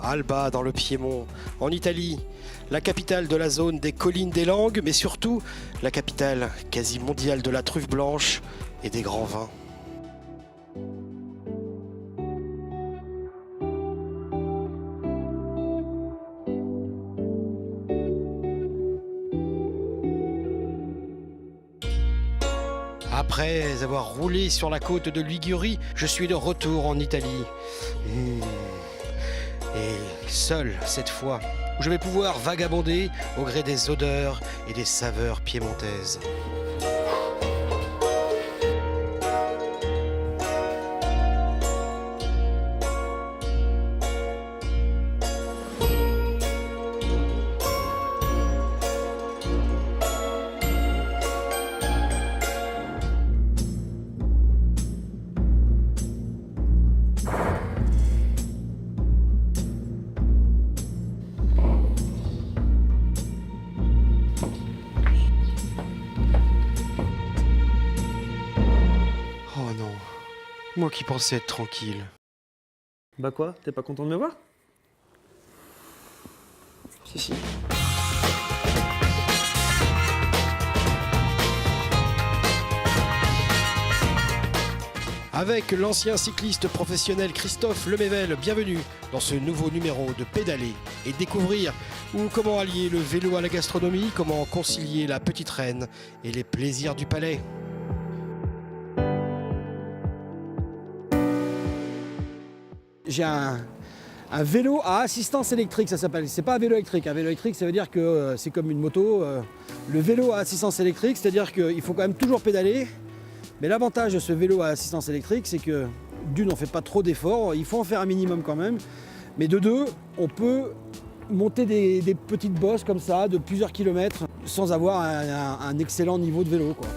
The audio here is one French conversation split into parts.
Alba dans le Piémont, en Italie, la capitale de la zone des collines des langues, mais surtout la capitale quasi mondiale de la truffe blanche et des grands vins. Après avoir roulé sur la côte de Ligurie, je suis de retour en Italie. Et seul cette fois, où je vais pouvoir vagabonder au gré des odeurs et des saveurs piémontaises. Oh non, moi qui pensais être tranquille. Bah quoi, t'es pas content de me voir? Si. Avec l'ancien cycliste professionnel Christophe Lemével, bienvenue dans ce nouveau numéro de Pédaler et découvrir comment allier le vélo à la gastronomie, comment concilier la petite reine et les plaisirs du palais. J'ai un vélo à assistance électrique, ça s'appelle. C'est pas un vélo électrique. Un vélo électrique, ça veut dire que c'est comme une moto. Le vélo à assistance électrique, c'est-à-dire qu'il faut quand même toujours pédaler. Mais l'avantage de ce vélo à assistance électrique, c'est que d'une, on ne fait pas trop d'efforts. Il faut en faire un minimum quand même. Mais de deux, on peut monter des petites bosses comme ça, de plusieurs kilomètres, sans avoir un excellent niveau de vélo, quoi.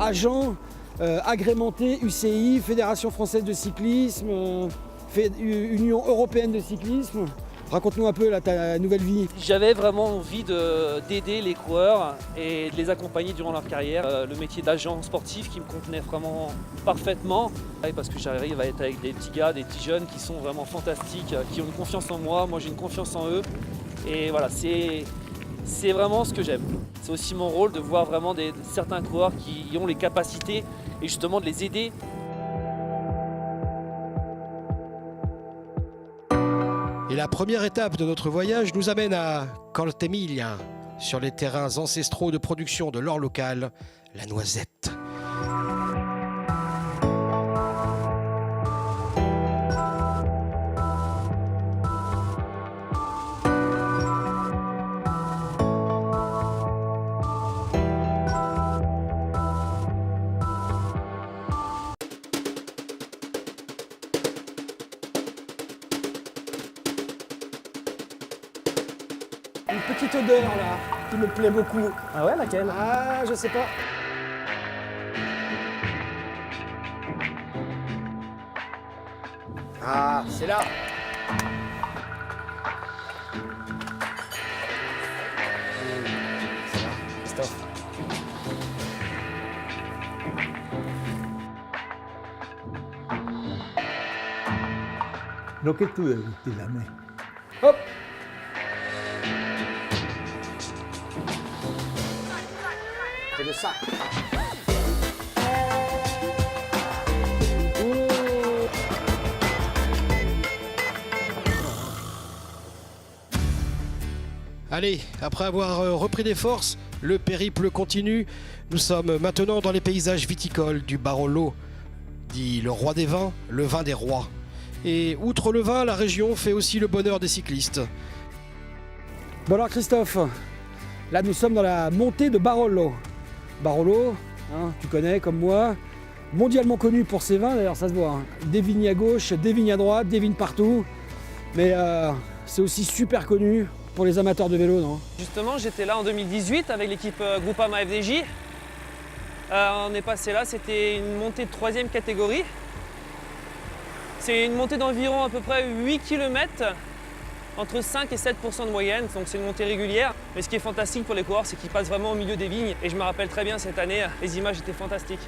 Agent agrémenté UCI, Fédération française de cyclisme, Union européenne de cyclisme. Raconte-nous un peu là, ta nouvelle vie. J'avais vraiment envie d'aider les coureurs et de les accompagner durant leur carrière. Le métier d'agent sportif qui me contenait vraiment parfaitement. Parce que j'arrive à être avec des petits gars, des petits jeunes qui sont vraiment fantastiques, qui ont une confiance en moi j'ai une confiance en eux. Et voilà, c'est vraiment ce que j'aime. C'est aussi mon rôle de voir vraiment certains coureurs qui ont les capacités et justement de les aider. Et la première étape de notre voyage nous amène à Coltemiglia, sur les terrains ancestraux de production de l'or local, la noisette. Une petite odeur là, qui me plaît beaucoup. Ah ouais, laquelle? Ah, je sais pas. Ah, c'est là. C'est là, Christophe. Lo che tu devi dire a me. Hop. C'est le sac. Allez, après avoir repris des forces, le périple continue. Nous sommes maintenant dans les paysages viticoles du Barolo, dit le roi des vins, le vin des rois. Et outre le vin, la région fait aussi le bonheur des cyclistes. Bon alors Christophe, là nous sommes dans la montée de Barolo. Barolo, hein, tu connais comme moi, mondialement connu pour ses vins, d'ailleurs ça se voit. Hein. Des vignes à gauche, des vignes à droite, des vignes partout. Mais c'est aussi super connu pour les amateurs de vélo, non? Justement, j'étais là en 2018 avec l'équipe Groupama FDJ. On est passé là, c'était une montée de 3e catégorie. C'est une montée d'environ à peu près 8 km, entre 5 et 7% de moyenne, donc c'est une montée régulière. Mais ce qui est fantastique pour les coureurs, c'est qu'ils passent vraiment au milieu des vignes. Et je me rappelle très bien cette année, les images étaient fantastiques.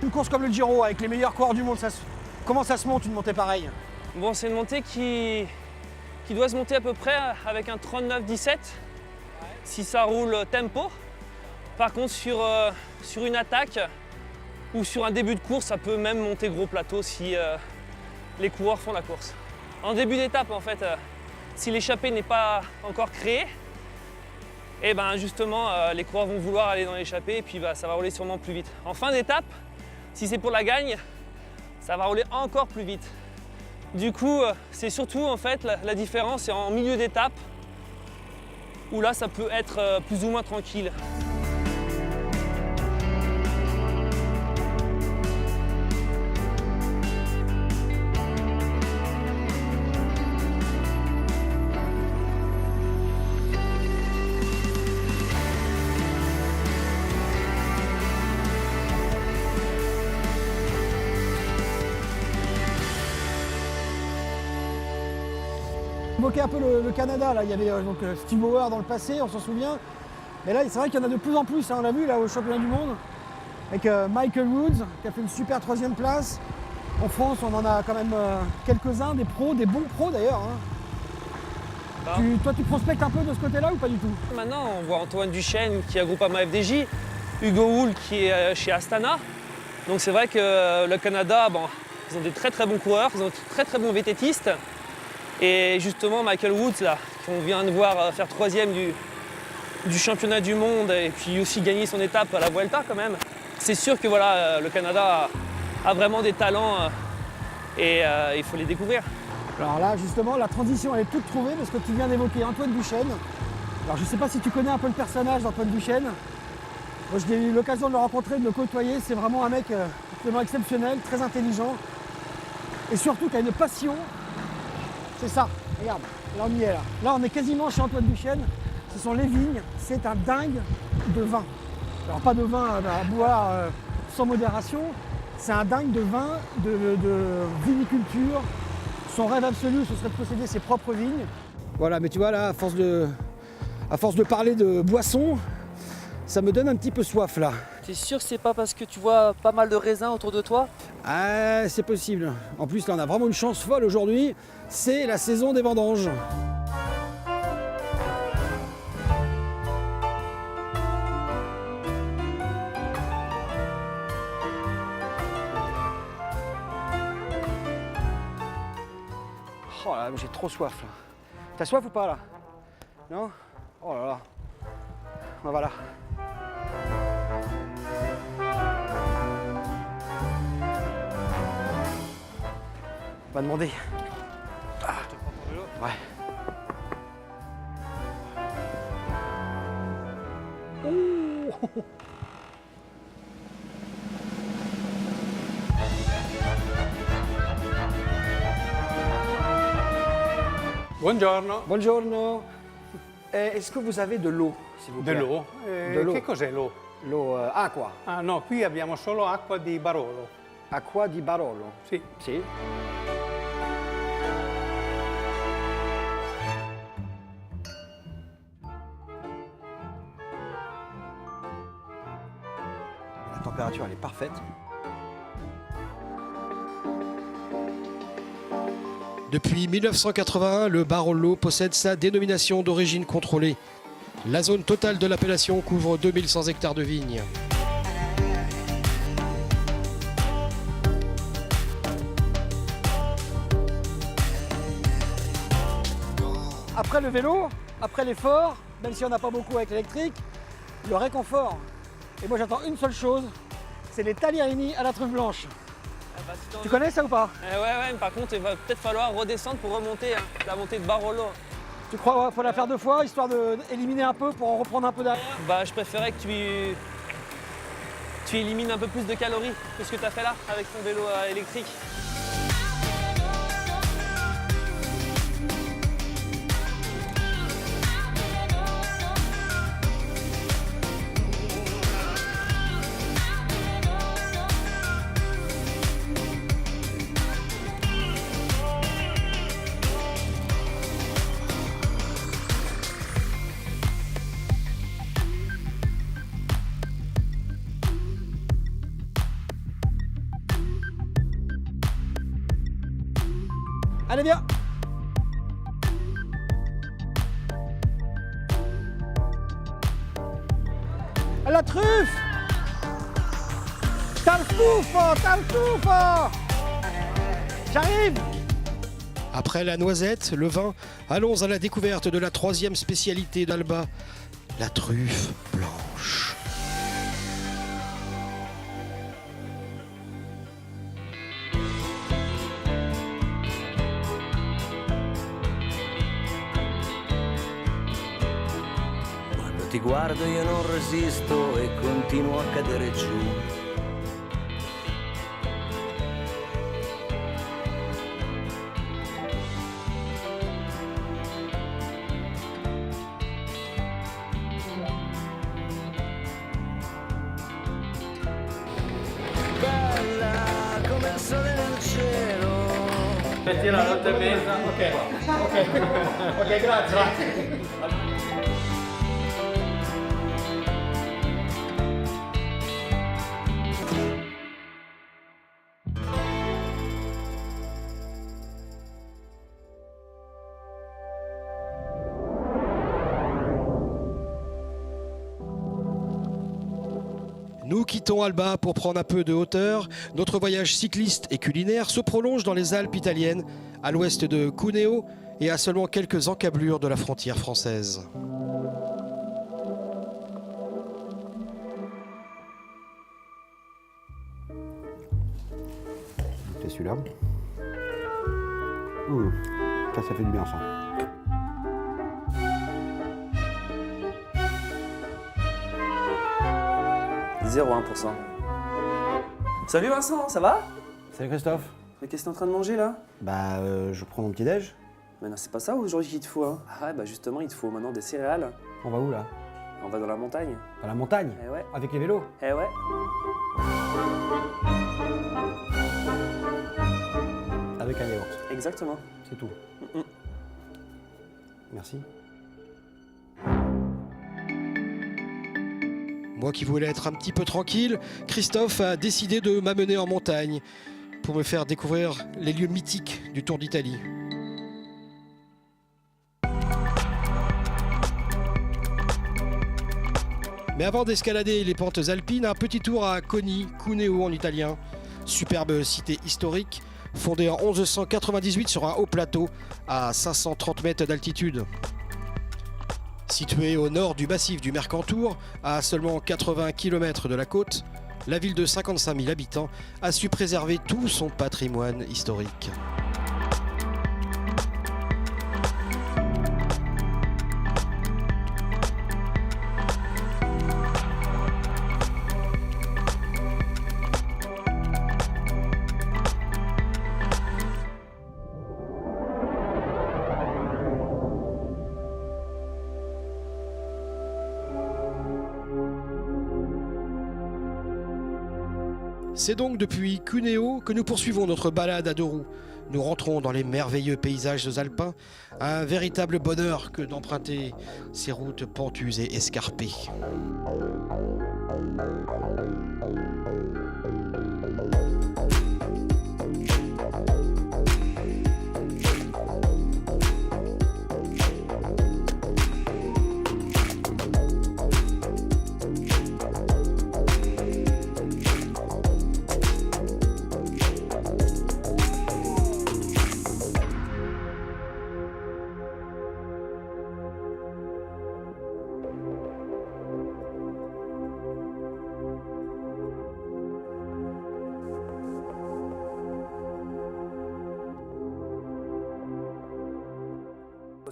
Une course comme le Giro, avec les meilleurs coureurs du monde, comment ça se monte une montée pareille? Bon, c'est une montée qui doit se monter à peu près avec un 39-17 si ça roule tempo. Par contre, sur une attaque ou sur un début de course, ça peut même monter gros plateau si les coureurs font la course. En début d'étape, en fait, si l'échappée n'est pas encore créée, et ben justement, les coureurs vont vouloir aller dans l'échappée et puis ça va rouler sûrement plus vite. En fin d'étape, si c'est pour la gagne, ça va rouler encore plus vite. Du coup, c'est surtout en fait la différence, c'est en milieu d'étape où là, ça peut être plus ou moins tranquille. Évoquer un peu le Canada, là. Il y avait donc Steve Bauer dans le passé, on s'en souvient. Mais là, c'est vrai qu'il y en a de plus en plus, hein, on l'a vu là au championnat du monde, avec Michael Woods qui a fait une super 3e place. En France, on en a quand même quelques-uns, des pros, des bons pros d'ailleurs. Hein. Toi, tu prospectes un peu de ce côté-là ou pas du tout? Maintenant, on voit Antoine Duchesne qui est à Groupama FDJ, Hugo Hull qui est chez Astana. Donc c'est vrai que le Canada, bon, ils ont des très très bons coureurs, ils ont des très très bons vététistes. Et justement, Michael Woods, là, qu'on vient de voir faire 3e du championnat du monde et puis aussi gagner son étape à la Vuelta quand même. C'est sûr que voilà, le Canada a vraiment des talents et il faut les découvrir. Alors là, justement, la transition elle est toute trouvée parce que tu viens d'évoquer Antoine Duchesne. Alors je ne sais pas si tu connais un peu le personnage d'Antoine Duchesne. Moi, j'ai eu l'occasion de le rencontrer, de le côtoyer. C'est vraiment un mec absolument exceptionnel, très intelligent et surtout qui a une passion. C'est ça, regarde, là on y est là. Là on est quasiment chez Antoine Duchesne, ce sont les vignes, c'est un dingue de vin. Alors pas de vin à boire sans modération, c'est un dingue de vin, de viniculture. Son rêve absolu, ce serait de posséder ses propres vignes. Voilà, mais tu vois là, à force de parler de boissons, ça me donne un petit peu soif là. T'es sûr que c'est pas parce que tu vois pas mal de raisins autour de toi? Ah, c'est possible. En plus là on a vraiment une chance folle aujourd'hui. C'est la saison des vendanges. Oh là, j'ai trop soif là. T'as soif ou pas là? Non? Oh là là. Ben voilà. On va demander. Ouais. Oh. Buongiorno. Buongiorno. Est-ce que vous avez de l'eau, s'il vous plaît? De l'eau? De l'eau. Che cos'è l'eau? L'eau acqua. Ah no, qui abbiamo solo acqua di Barolo. Acqua di Barolo. Sì. Sì. La température, elle est parfaite. Depuis 1981, le Barolo possède sa dénomination d'origine contrôlée. La zone totale de l'appellation couvre 2100 hectares de vignes. Après le vélo, après l'effort, même si on n'a pas beaucoup avec l'électrique, le réconfort. Et moi j'attends une seule chose, c'est les tagliarini à la truffe blanche. Tu connais ça ou pas? Ouais, mais par contre, il va peut-être falloir redescendre pour remonter la montée de Barolo. Tu crois qu'il faut la faire 2 fois, histoire d'éliminer un peu pour en reprendre un peu derrière? Bah, je préférais que tu élimines un peu plus de calories que ce que tu as fait là avec ton vélo électrique. Allez, viens. La truffe. Tartufo. J'arrive. Après la noisette, le vin, allons à la découverte de la troisième spécialité d'Alba, la truffe blanche. Quando ti guardo io non resisto e continuo a cadere giù. Bella come il sole nel cielo. Ok, grazie. Nous quittons Alba pour prendre un peu de hauteur. Notre voyage cycliste et culinaire se prolonge dans les Alpes italiennes, à l'ouest de Cuneo et à seulement quelques encablures de la frontière française. C'est celui-là. Ça fait du bien ça. – 0,1%. Salut Vincent, ça va? Salut Christophe. Mais qu'est-ce que t'es en train de manger là? Bah, je prends mon petit-déj. Mais non, c'est pas ça aujourd'hui qu'il te faut. Hein. Ah ouais, bah justement, il te faut maintenant des céréales. On va où là? On va dans la montagne. À la montagne? Eh ouais. Avec les vélos? Eh ouais. Avec un yaourt. Exactement. C'est tout. Merci. Moi qui voulais être un petit peu tranquille, Christophe a décidé de m'amener en montagne pour me faire découvrir les lieux mythiques du Tour d'Italie. Mais avant d'escalader les pentes alpines, un petit tour à Coni, Cuneo en italien. Superbe cité historique, fondée en 1198 sur un haut plateau à 530 mètres d'altitude. Située au nord du massif du Mercantour, à seulement 80 km de la côte, la ville de 55 000 habitants a su préserver tout son patrimoine historique. C'est donc depuis Cuneo que nous poursuivons notre balade à deux roues. Nous rentrons dans les merveilleux paysages alpins, un véritable bonheur que d'emprunter ces routes pentues et escarpées.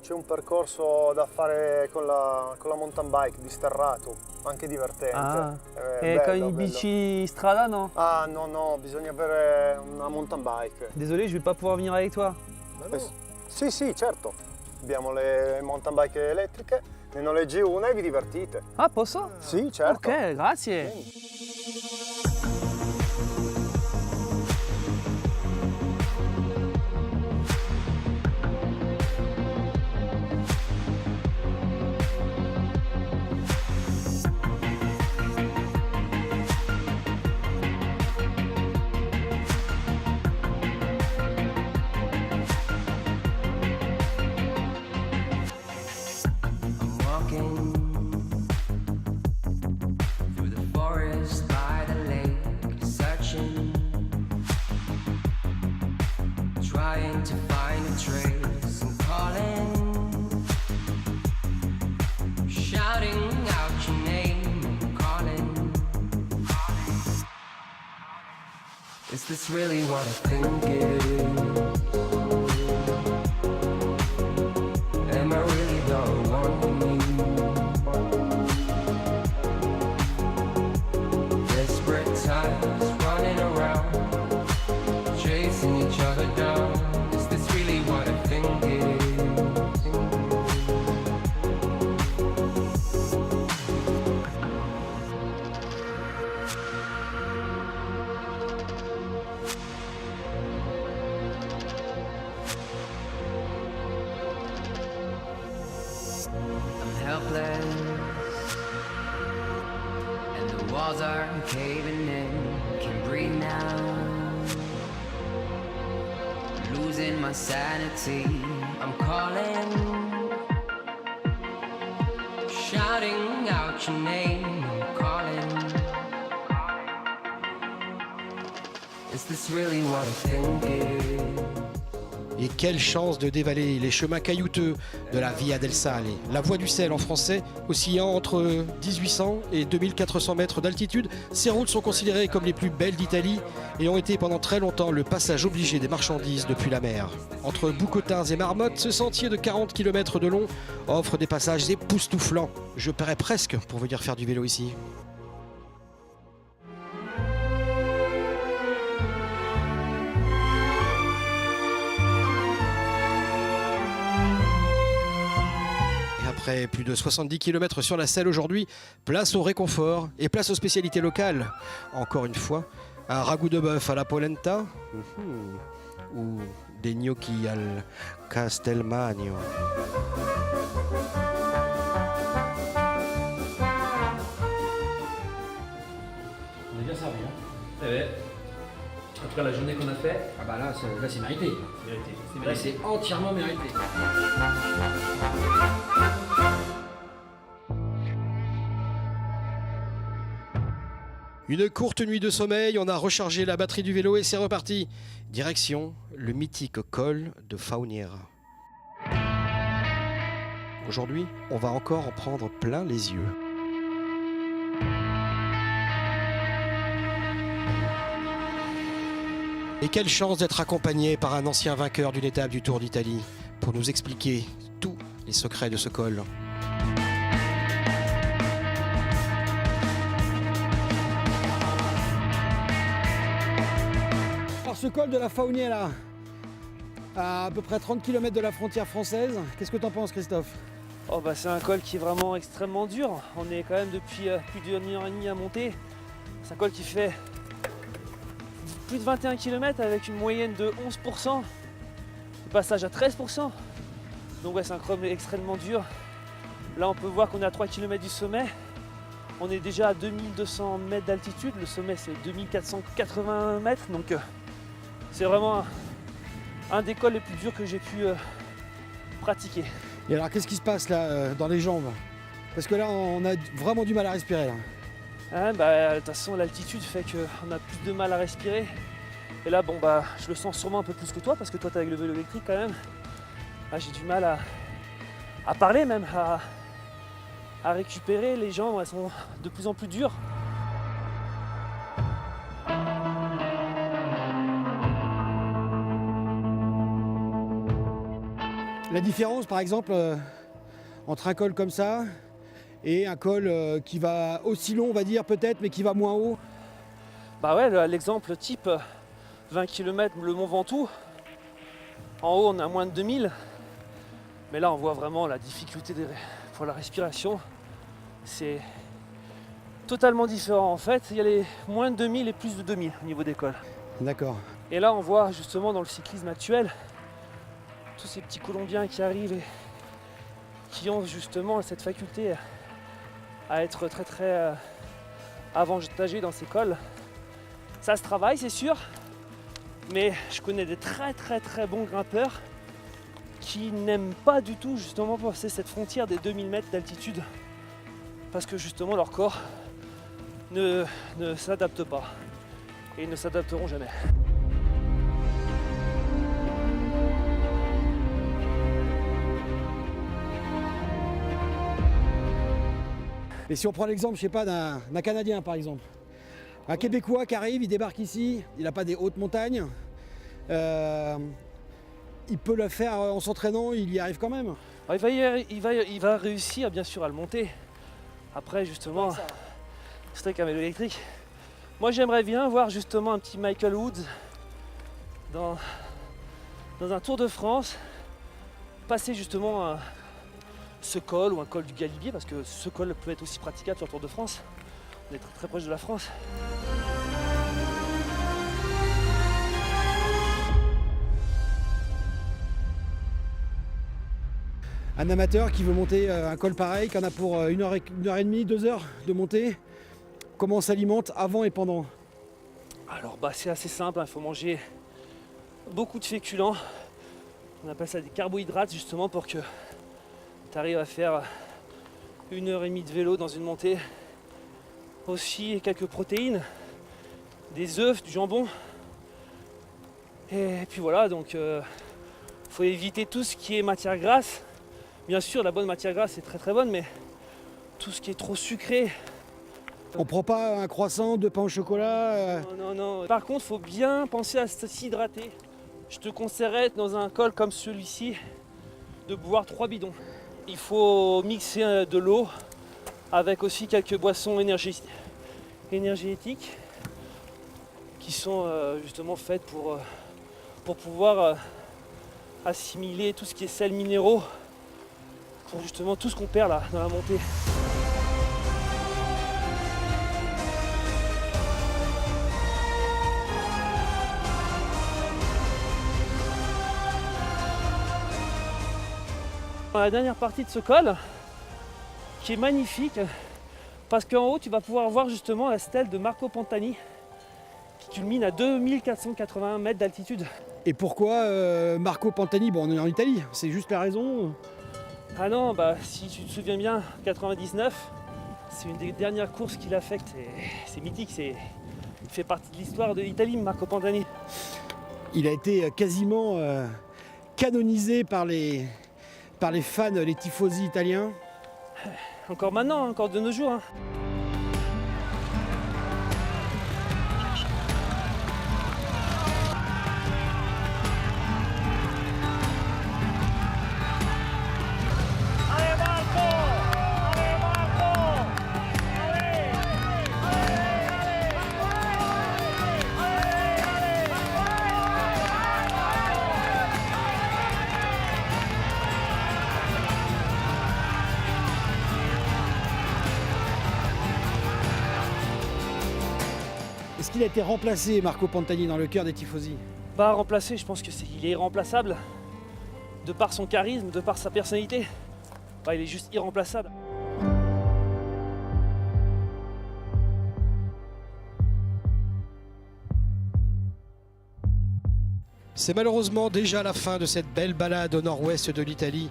C'è un percorso da fare con la mountain bike disterrato, anche divertente. Ah. Bello, Con i bello. bici strada, no? Ah no, bisogna avere una mountain bike. Désolé, je vais pas pouvoir venir avec toi. Sì, certo. Abbiamo le mountain bike elettriche, ne noleggi una e vi divertite. Ah, posso? Sì, certo. Ok, grazie. trying to find a trace. I'm calling, shouting out your name. I'm calling. Is this really what I think it is? Am I really the one you need? Desperate times running around, chasing each other down. Is this really what I think it is? I'm helpless, and the walls are caving in. Can't breathe now, losing my sanity. I'm calling, shouting out your name. I'm calling. Is this really what I think it is? Et quelle chance de dévaler les chemins caillouteux de la Via del Sale, la voie du sel en français, oscillant entre 1800 et 2400 mètres d'altitude. Ces routes sont considérées comme les plus belles d'Italie et ont été pendant très longtemps le passage obligé des marchandises depuis la mer. Entre Boucottins et Marmotte, ce sentier de 40 km de long offre des passages époustouflants. Je paierais presque pour venir faire du vélo ici. Après plus de 70 km sur la selle aujourd'hui, place au réconfort et place aux spécialités locales. Encore une fois, un ragoût de bœuf à la polenta ou des gnocchi al castelmagno. On est bien servi. Hein. Eh ouais. En tout cas, la journée qu'on a fait, Ah bah là, c'est mérité. c'est Là, c'est entièrement mérité. Une courte nuit de sommeil, on a rechargé la batterie du vélo et c'est reparti. Direction le mythique col de Fauniera. Aujourd'hui, on va encore en prendre plein les yeux. Et quelle chance d'être accompagné par un ancien vainqueur d'une étape du Tour d'Italie pour nous expliquer tous les secrets de ce col. Alors ce col de la Fauniera, à peu près 30 km de la frontière française, qu'est-ce que t'en penses, Christophe? Oh bah c'est un col qui est vraiment extrêmement dur. On est quand même depuis plus d'une heure et demie à monter. C'est un col qui fait plus de 21 km avec une moyenne de 11%. Le passage à 13%. Donc ouais, c'est un col extrêmement dur. Là on peut voir qu'on est à 3 km du sommet. On est déjà à 2200 mètres d'altitude. Le sommet c'est 2480 mètres. Donc c'est vraiment un des cols les plus durs que j'ai pu pratiquer. Et alors qu'est-ce qui se passe là dans les jambes? Parce que là on a vraiment du mal à respirer là. Ouais, bah, de toute façon l'altitude fait qu'on a plus de mal à respirer. Et là bon bah je le sens sûrement un peu plus que toi parce que toi t'es avec le vélo électrique quand même. Ah, j'ai du mal à parler même, à récupérer. Les jambes elles sont de plus en plus dures. La différence par exemple entre un col comme ça et un col qui va aussi long on va dire peut-être mais qui va moins haut. Bah ouais, l'exemple type 20 km le Mont Ventoux. En haut on a moins de 2000. Mais là on voit vraiment la difficulté pour la respiration. C'est totalement différent en fait. Il y a les moins de 2000 et plus de 2000 au niveau des cols. D'accord. Et là on voit justement dans le cyclisme actuel tous ces petits Colombiens qui arrivent et qui ont justement cette faculté à être très très avantagés dans ces cols. Ça se travaille c'est sûr, mais je connais des très très très bons grimpeurs qui n'aiment pas du tout justement passer cette frontière des 2000 mètres d'altitude parce que justement leur corps ne s'adapte pas et ils ne s'adapteront jamais. Et si on prend l'exemple, je sais pas, d'un Canadien par exemple. Un Québécois qui arrive, il débarque ici, il n'a pas des hautes montagnes. Il peut le faire en s'entraînant, il y arrive quand même. Alors, il va réussir bien sûr à le monter. Après justement, c'est avec un vélo électrique. Moi j'aimerais bien voir justement un petit Michael Woods dans un Tour de France, passer justement ce col ou un col du Galibier, parce que ce col peut être aussi praticable sur le Tour de France. On est très, très proche de la France. Un amateur qui veut monter un col pareil, qui en a pour 1 heure et demie, 2 heures de montée, comment on s'alimente avant et pendant? Alors c'est assez simple, il faut manger beaucoup de féculents. On appelle ça des carbohydrates justement pour que tu arrives à faire 1 heure et demie de vélo dans une montée. Aussi quelques protéines, des œufs, du jambon. Et puis voilà, donc faut éviter tout ce qui est matière grasse. Bien sûr, la bonne matière grasse est très très bonne, mais tout ce qui est trop sucré. On prend pas un croissant, 2 pains au chocolat Non. Par contre, faut bien penser à s'hydrater. Je te conseillerais dans un col comme celui-ci de boire 3 bidons. Il faut mixer de l'eau avec aussi quelques boissons énergétiques qui sont justement faites pour pouvoir assimiler tout ce qui est sels minéraux, pour justement tout ce qu'on perd là dans la montée. Dans la dernière partie de ce col, qui est magnifique, parce qu'en haut tu vas pouvoir voir justement la stèle de Marco Pantani qui culmine à 2481 mètres d'altitude. Et pourquoi Marco Pantani? Bon, on est en Italie, c'est juste la raison. Ah non, si tu te souviens bien, 99, c'est une des dernières courses qu'il a faites, c'est mythique, il fait partie de l'histoire de l'Italie, Marco Pantani. Il a été quasiment canonisé par les fans, les tifosi italiens. Encore maintenant, encore de nos jours. Hein. Est-ce qu'il a été remplacé, Marco Pantani, dans le cœur des tifosi? Remplacé, je pense qu'il est irremplaçable, de par son charisme, de par sa personnalité. Il est juste irremplaçable. C'est malheureusement déjà la fin de cette belle balade au nord-ouest de l'Italie.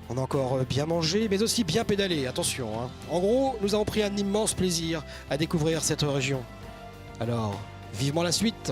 On a encore bien mangé, mais aussi bien pédalé, attention. Hein. En gros, nous avons pris un immense plaisir à découvrir cette région. Alors, vivement la suite!